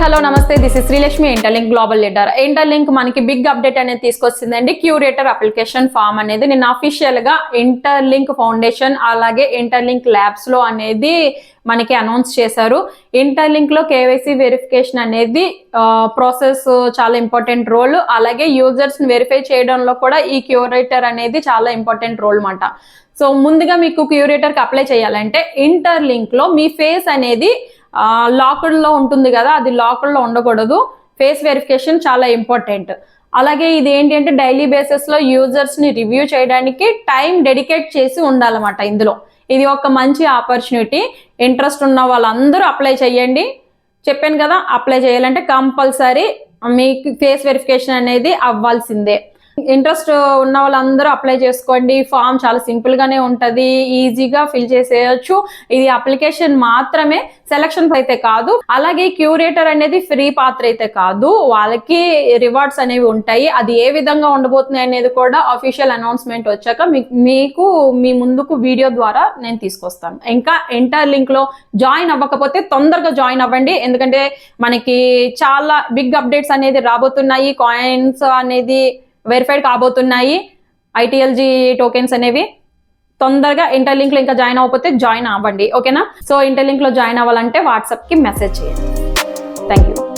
Hello నమస్తే, this is Srilakshmi, interlink global leader. Interlink మనకి big update అనేది తీసుకొచ్చిందండి. క్యూరేటర్ అప్లికేషన్ ఫామ్ అనేది నేను అఫీషియల్ గా ఇంటర్లింక్ ఫౌండేషన్ అలాగే ఇంటర్లింక్ ల్యాబ్స్ లో అనేది మనకి అనౌన్స్ చేశారు. ఇంటర్లింక్ లో కేవైసీ వెరిఫికేషన్ అనేది ప్రాసెస్ చాలా ఇంపార్టెంట్ రోల్. అలాగే యూజర్స్ ని వెరిఫై చేయడంలో కూడా ఈ క్యూరేటర్ అనేది చాలా ఇంపార్టెంట్ రోల్ అన్నమాట. సో ముందుగా మీకు క్యూరేటర్ కి అప్లై చేయాలంటే ఇంటర్లింక్ లో మీ ఫేస్ అనేది లాక్డ్ లో ఉంటుంది కదా, అది లాక్డ్ లో ఉండకూడదు. ఫేస్ వెరిఫికేషన్ చాలా ఇంపార్టెంట్. అలాగే ఇది ఏంటి అంటే డైలీ బేసిస్ లో యూజర్స్ ని రివ్యూ చేయడానికి టైం డెడికేట్ చేసి ఉండాలన్నమాట. ఇందులో ఇది ఒక మంచి ఆపర్చునిటీ. ఇంట్రెస్ట్ ఉన్న వాళ్ళందరూ అప్లై చేయండి. చెప్పాను కదా, అప్లై చేయాలంటే కంపల్సరీ మీకు ఫేస్ వెరిఫికేషన్ అనేది అవ్వాల్సిందే. ఇంట్రెస్ట్ ఉన్న వాళ్ళందరూ అప్లై చేసుకోండి. ఫామ్ చాలా సింపుల్ గానే ఉంటది, ఈజీగా ఫిల్ చేసేయచ్చు. ఇది అప్లికేషన్ మాత్రమే, సెలక్షన్స్ అయితే కాదు. అలాగే క్యూరేటర్ అనేది ఫ్రీ పాత్ర అయితే కాదు, వాళ్ళకి రివార్డ్స్ అనేవి ఉంటాయి. అది ఏ విధంగా ఉండబోతున్నాయి అనేది కూడా అఫీషియల్ అనౌన్స్మెంట్ వచ్చాక మీకు మీ ముందుకు వీడియో ద్వారా నేను తీసుకొస్తాను. ఇంకా ఇంటర్లింక్ లో జాయిన్ అవ్వకపోతే తొందరగా జాయిన్ అవ్వండి, ఎందుకంటే మనకి చాలా బిగ్ అప్డేట్స్ అనేది రాబోతున్నాయి. కాయిన్స్ అనేది వెరిఫైడ్ కాబోతున్నాయి, ITLG టోకెన్స్ అనేవి. తొందరగా ఇంటర్లింక్ లో ఇంకా జాయిన్ అవ్వకపోతే జాయిన్ అవ్వండి, ఓకేనా? సో ఇంటర్లింక్ లో జాయిన్ అవ్వాలంటే వాట్సాప్ కి మెసేజ్ చేయండి. Thank you.